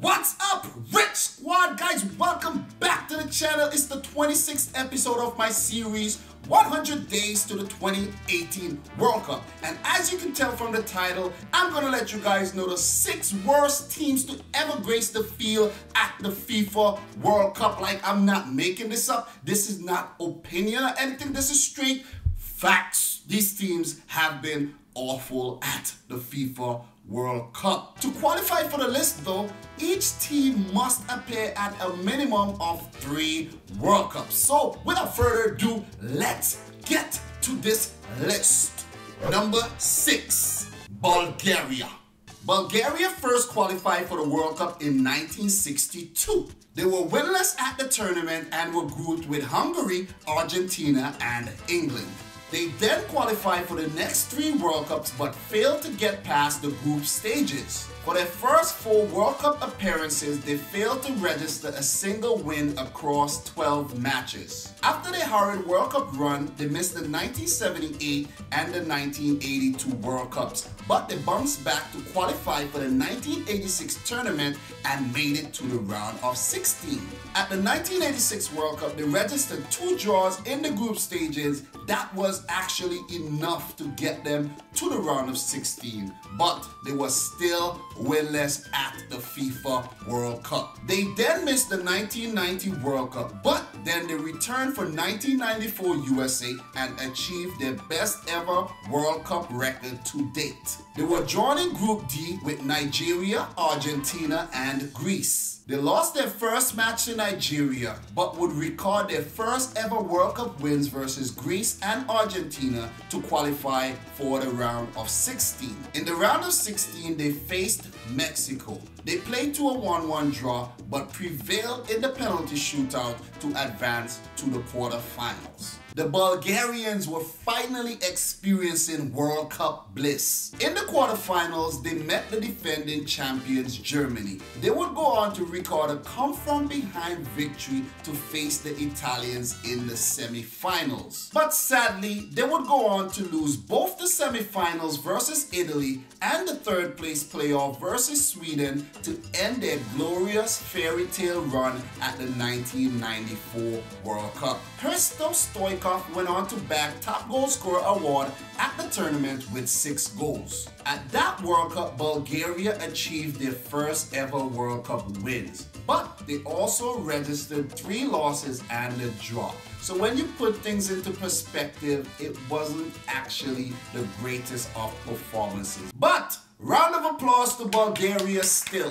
What's up, Rich Squad? Guys, welcome back to the channel. It's the 26th episode of my series, 100 Days to the 2018 World Cup. And as you can tell from the title, I'm going to let you guys know the 6 worst teams to ever grace the field at the FIFA World Cup. Like, I'm not making this up. This is not opinion or anything. This is straight facts. These teams have been awful at the FIFA World Cup. To qualify for the list though, each team must appear at a minimum of 3 World Cups. So without further ado, let's get to this list. Number 6, Bulgaria. Bulgaria first qualified for the World Cup in 1962. They were winless at the tournament and were grouped with Hungary, Argentina, and England. They then qualified for the next 3 World Cups but failed to get past the group stages. For their first 4 World Cup appearances, they failed to register a single win across 12 matches. After their hurried World Cup run, they missed the 1978 and the 1982 World Cups, but they bounced back to qualify for the 1986 tournament and made it to the round of 16. At the 1986 World Cup, they registered 2 draws in the group stages. That was actually enough to get them to the round of 16, but they were still winless at the FIFA World Cup. They then missed the 1990 World Cup, but then they returned for 1994 USA and achieved their best ever World Cup record to date. They were drawn in Group D with Nigeria, Argentina, and Greece. They lost their first match to Nigeria, but would record their first ever World Cup wins versus Greece and Argentina to qualify for the round of 16. In the round of 16, they faced Mexico. They played to a 1-1 draw, but prevailed in the penalty shootout to advance to the quarterfinals. The Bulgarians were finally experiencing World Cup bliss. In the quarterfinals, they met the defending champions Germany. They would go on to record a come-from-behind victory to face the Italians in the semi-finals. But sadly, they would go on to lose both the semi-finals versus Italy and the 3rd place playoff versus Sweden to end their glorious fairy tale run at the 1994 World Cup. Christos Stoichkov went on to bag top goal scorer award at the tournament with 6 goals. At that World Cup, Bulgaria achieved their first ever World Cup wins, but they also registered 3 losses and a draw. So when you put things into perspective, it wasn't actually the greatest of performances. But round of applause to Bulgaria still.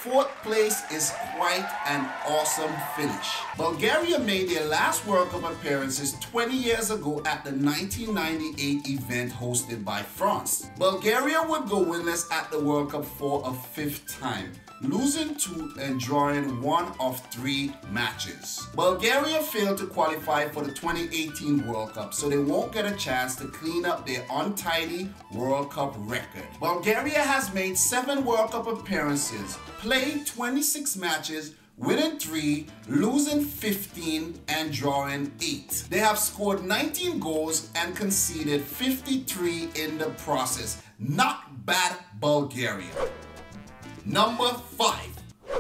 4th place is quite an awesome finish. Bulgaria made their last World Cup appearances 20 years ago at the 1998 event hosted by France. Bulgaria would go winless at the World Cup for a 5th time, losing 2 and drawing 1 of 3 matches. Bulgaria failed to qualify for the 2018 World Cup, so they won't get a chance to clean up their untidy World Cup record. Bulgaria has made 7 World Cup appearances, played 26 matches, winning 3, losing 15, and drawing 8. They have scored 19 goals and conceded 53 in the process. Not bad, Bulgaria. Number 5,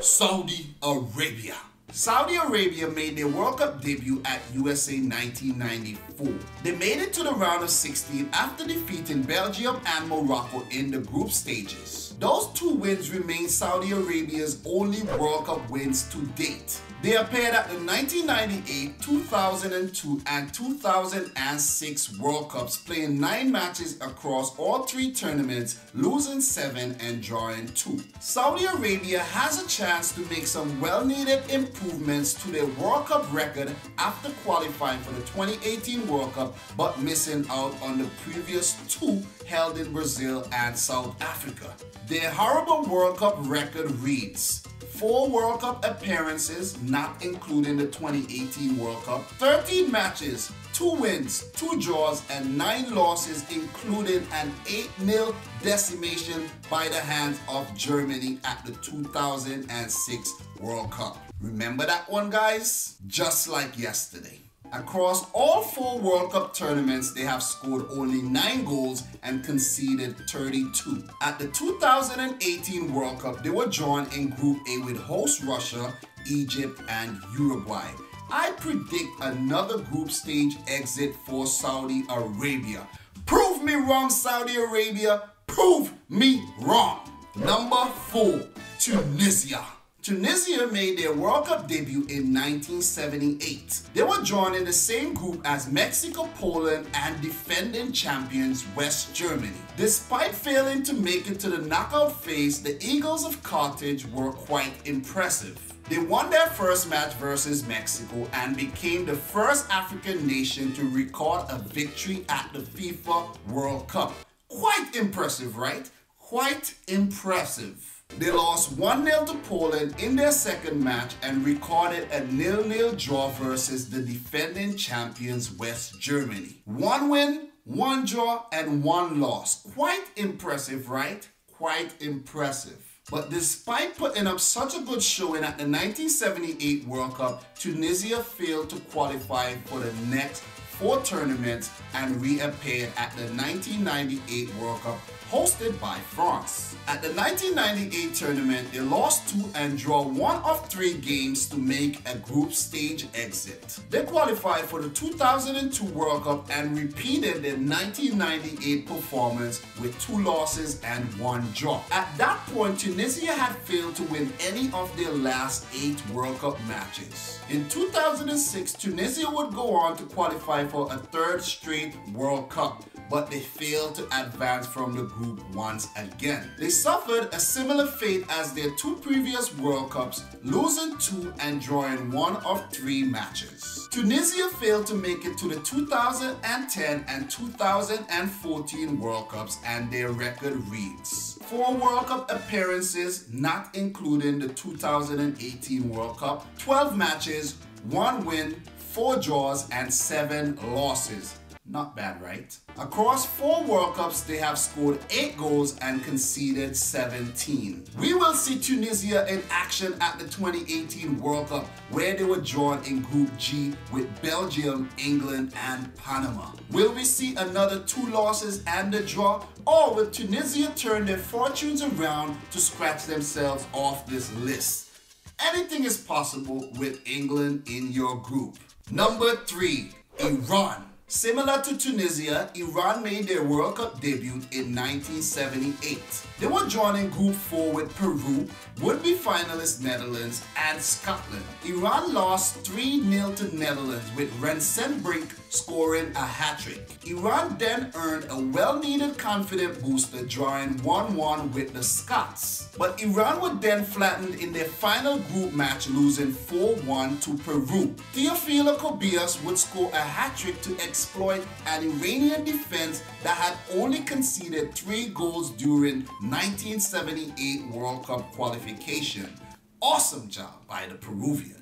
Saudi Arabia. Saudi Arabia made their World Cup debut at USA 1994. They made it to the round of 16 after defeating Belgium and Morocco in the group stages. Those 2 wins remain Saudi Arabia's only World Cup wins to date. They appeared at the 1998, 2002, and 2006 World Cups, playing 9 matches across all 3 tournaments, losing 7 and drawing 2. Saudi Arabia has a chance to make some well-needed improvements to their World Cup record after qualifying for the 2018 World Cup, but missing out on the previous 2 held in Brazil and South Africa. Their horrible World Cup record reads: 4 World Cup appearances, not including the 2018 World Cup, 13 matches, 2 wins, 2 draws, and 9 losses, including an 8-0 decimation by the hands of Germany at the 2006 World Cup. Remember that one, guys? Just like yesterday. Across all 4 World Cup tournaments, they have scored only 9 goals and conceded 32. At the 2018 World Cup, they were joined in Group A with host Russia, Egypt, and Uruguay. I predict another group stage exit for Saudi Arabia. Prove me wrong, Saudi Arabia. Prove me wrong. Number 4, Tunisia. Tunisia made their World Cup debut in 1978. They were joined in the same group as Mexico, Poland, and defending champions West Germany. Despite failing to make it to the knockout phase, the Eagles of Carthage were quite impressive. They won their first match versus Mexico and became the first African nation to record a victory at the FIFA World Cup. Quite impressive, right? Quite impressive. They lost 1-0 to Poland in their second match and recorded a 0-0 draw versus the defending champions West Germany. 1 win, 1 draw, and 1 loss. Quite impressive, right? Quite impressive. But despite putting up such a good showing at the 1978 World Cup, Tunisia failed to qualify for the next 4 tournaments and reappeared at the 1998 World Cup hosted by France. At the 1998 tournament, they lost 2 and draw 1 of 3 games to make a group stage exit. They qualified for the 2002 World Cup and repeated their 1998 performance with 2 losses and 1 draw. At that point, Tunisia had failed to win any of their last 8 World Cup matches. In 2006, Tunisia would go on to qualify for a 3rd straight World Cup, but they failed to advance from the group once again. They suffered a similar fate as their 2 previous World Cups, losing 2 and drawing 1 of 3 matches. Tunisia failed to make it to the 2010 and 2014 World Cups, and their record reads 4 World Cup appearances, not including the 2018 World Cup, 12 matches, 1 win, 4 draws, and 7 losses. Not bad, right? Across 4 World Cups, they have scored 8 goals and conceded 17. We will see Tunisia in action at the 2018 World Cup, where they were joined in Group G with Belgium, England, and Panama. Will we see another 2 losses and a draw? Or will Tunisia turn their fortunes around to scratch themselves off this list? Anything is possible with England in your group. Number 3, Iran. Similar to Tunisia, Iran made their World Cup debut in 1978. They were joined in Group 4 with Peru, would-be finalists Netherlands, and Scotland. Iran lost 3-0 to Netherlands with Rensenbrink scoring a hat-trick. Iran then earned a well-needed confident booster, drawing 1-1 with the Scots. But Iran were then flattened in their final group match, losing 4-1 to Peru. Teofilo Kobias would score a hat-trick to exploit an Iranian defense that had only conceded 3 goals during 1978 World Cup qualification. Awesome job by the Peruvian.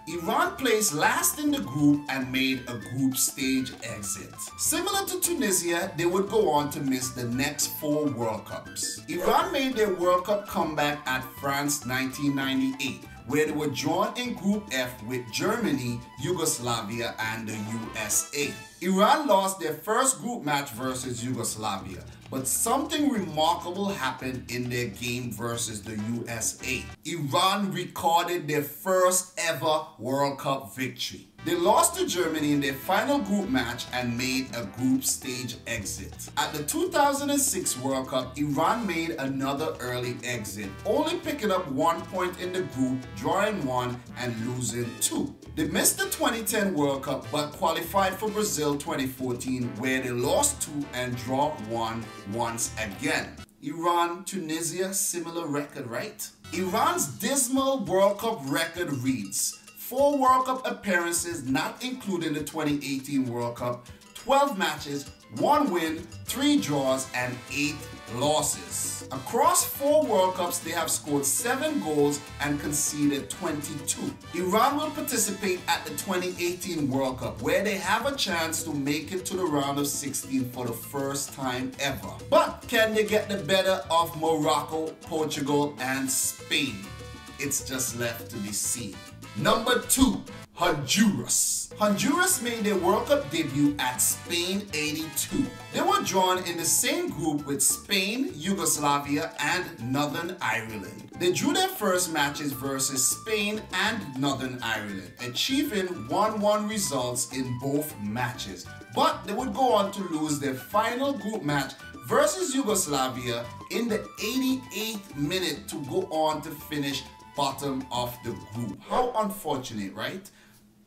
Iran placed last in the group and made a group stage exit. Similar to Tunisia, they would go on to miss the next 4 World Cups. Iran made their World Cup comeback at France 1998, where they were joined in Group F with Germany, Yugoslavia, and the USA. Iran lost their first group match versus Yugoslavia, but something remarkable happened in their game versus the USA. Iran recorded their first ever World Cup victory. They lost to Germany in their final group match and made a group stage exit. At the 2006 World Cup, Iran made another early exit, only picking up 1 point in the group, drawing 1 and losing 2. They missed the 2010 World Cup but qualified for Brazil 2014, where they lost 2 and draw 1 once again. Iran, Tunisia, similar record, right? Iran's dismal World Cup record reads 4 World Cup appearances, not including the 2018 World Cup, 12 matches, 1 win, 3 draws, and 8 losses. Across 4 World Cups, they have scored 7 goals and conceded 22. Iran will participate at the 2018 World Cup, where they have a chance to make it to the round of 16 for the first time ever. But can they get the better of Morocco, Portugal, and Spain? It's just left to be seen. Number 2, Honduras. Honduras made their World Cup debut at Spain 82. They were drawn in the same group with Spain, Yugoslavia, and Northern Ireland. They drew their first matches versus Spain and Northern Ireland, achieving 1-1 results in both matches. But they would go on to lose their final group match versus Yugoslavia in the 88th minute to go on to finish bottom of the group. How unfortunate, right?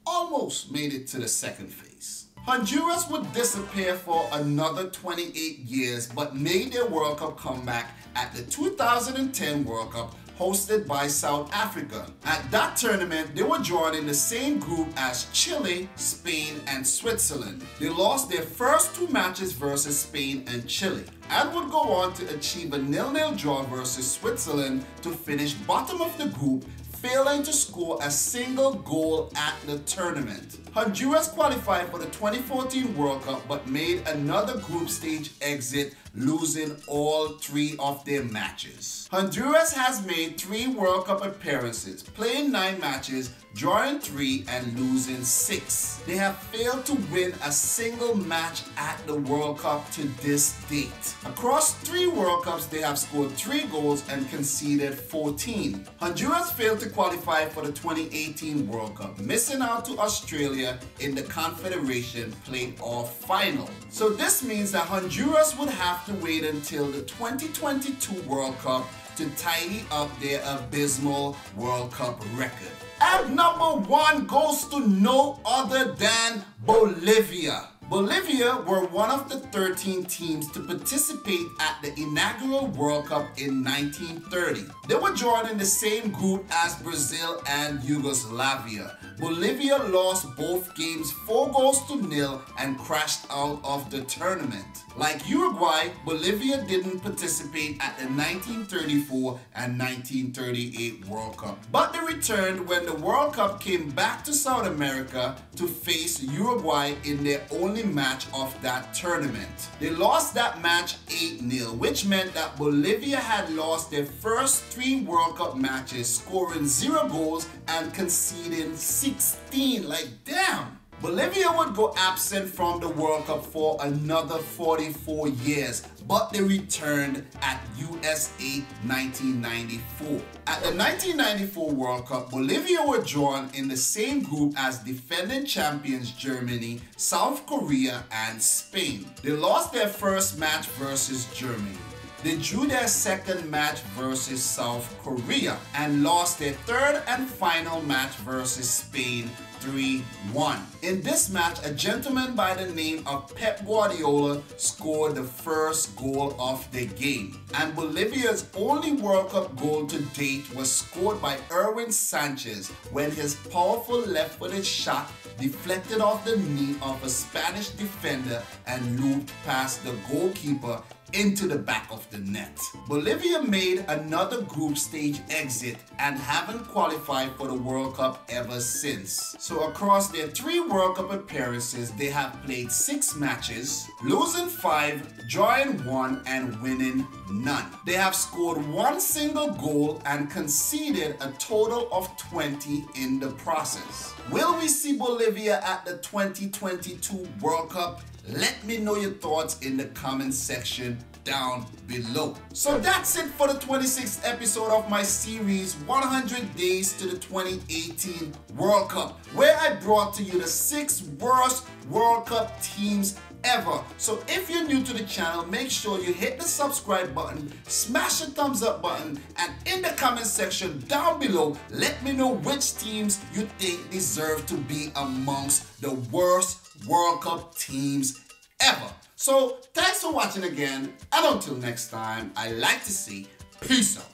Almost made it to the second phase. Honduras would disappear for another 28 years but made their World Cup comeback at the 2010 World Cup hosted by South Africa. At that tournament, they were drawn in the same group as Chile, Spain, and Switzerland. They lost their first 2 matches versus Spain and Chile, and would go on to achieve a 0-0 draw versus Switzerland to finish bottom of the group, failing to score a single goal at the tournament. Honduras qualified for the 2014 World Cup but made another group stage exit, losing all 3 of their matches. Honduras has made 3 World Cup appearances, playing 9 matches, drawing 3 and losing 6. They have failed to win a single match at the World Cup to this date. Across 3 World Cups, they have scored 3 goals and conceded 14. Honduras failed to qualify for the 2018 World Cup, missing out to Australia in the Confederation Playoff Final. So this means that Honduras would have to wait until the 2022 World Cup to tidy up their abysmal World Cup record. And number 1 goes to no other than Bolivia. Bolivia were one of the 13 teams to participate at the inaugural World Cup in 1930. They were drawn in the same group as Brazil and Yugoslavia. Bolivia lost both games 4-0 and crashed out of the tournament. Like Uruguay, Bolivia didn't participate at the 1934 and 1938 World Cup, but they returned when the World Cup came back to South America to face Uruguay in their only match of that tournament. They lost that match 8-0, which meant that Bolivia had lost their first 3 World Cup matches, scoring 0 goals and conceding 16. Like, damn! Bolivia would go absent from the World Cup for another 44 years, but they returned at USA 1994. At the 1994 World Cup, Bolivia were drawn in the same group as defending champions Germany, South Korea, and Spain. They lost their first match versus Germany. They drew their second match versus South Korea and lost their third and final match versus Spain 3-1. In this match, a gentleman by the name of Pep Guardiola scored the first goal of the game. And Bolivia's only World Cup goal to date was scored by Erwin Sanchez when his powerful left-footed shot deflected off the knee of a Spanish defender and looped past the goalkeeper into the back of the net. Bolivia made another group stage exit and haven't qualified for the World Cup ever since. So across their 3 World Cup appearances, they have played 6 matches, losing 5, drawing 1, and winning none. They have scored 1 single goal and conceded a total of 20 in the process. Will we see Bolivia at the 2022 World Cup? Let me know your thoughts in the comment section down below. So that's it for the 26th episode of my series 100 Days to the 2018 World Cup, where I brought to you the 6 worst World Cup teams ever. So if you're new to the channel, make sure you hit the subscribe button, smash the thumbs up button, and in the comment section down below, let me know which teams you think deserve to be amongst the worst World Cup teams ever. So thanks for watching again, and until next time, I like to say peace out.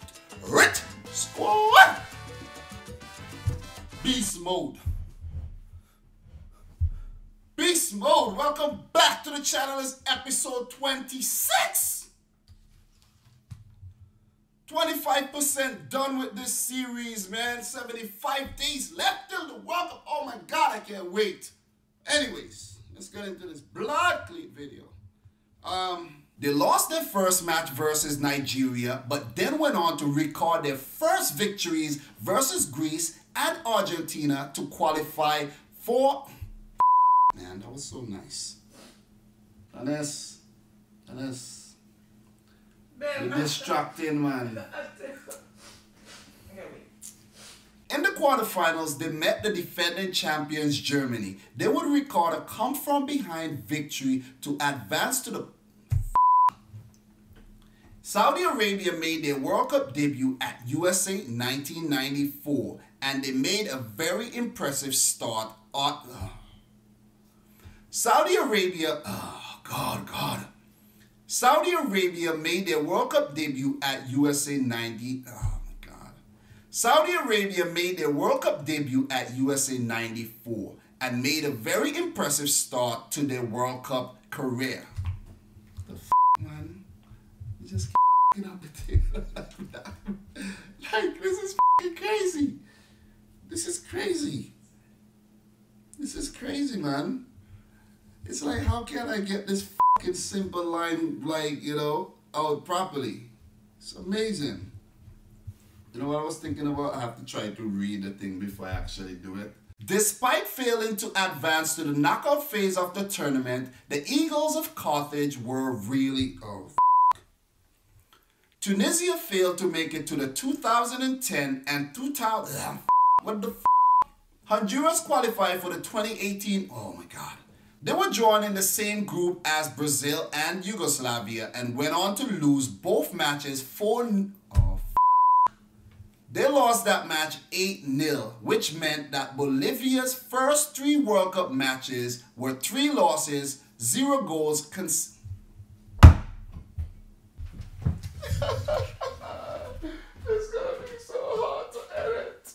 Rit squad. Beast mode. Beast mode. Welcome back to the channel. It's episode 26. 25% done with this series, man. 75 days left till the World Cup. Oh my God, I can't wait. Anyways, let's get into this blood cleat video. They lost their first match versus Nigeria, but then went on to record their first victories versus Greece and Argentina to qualify for... Man, that was so nice. You're distracting, man. In the quarterfinals, they met the defending champions Germany. They would record a come-from-behind victory to advance to the... Saudi Arabia made their World Cup debut at USA 1994, and they made a very impressive start on... Saudi Arabia... Saudi Arabia made their World Cup debut at USA 90... Saudi Arabia made their World Cup debut at USA 94 and made a very impressive start to their World Cup career. The man? You just f***ing up the thing like that. Like, this is f***ing crazy. This is crazy. This is crazy, man. It's like, how can I get this f***ing simple line, like, you know, out properly? It's amazing. You know what I was thinking about? I have to try to read the thing before I actually do it. Despite failing to advance to the knockout phase of the tournament, the Eagles of Carthage were really... Tunisia failed to make it to the 2010 and 2000... What the f***? Honduras qualified for the 2018... Oh my God. They were drawn in the same group as Brazil and Yugoslavia and went on to lose both matches 4... They lost that match 8-0, which meant that Bolivia's first 3 World Cup matches were 3 losses, 0 goals. It's gonna be so hard to edit.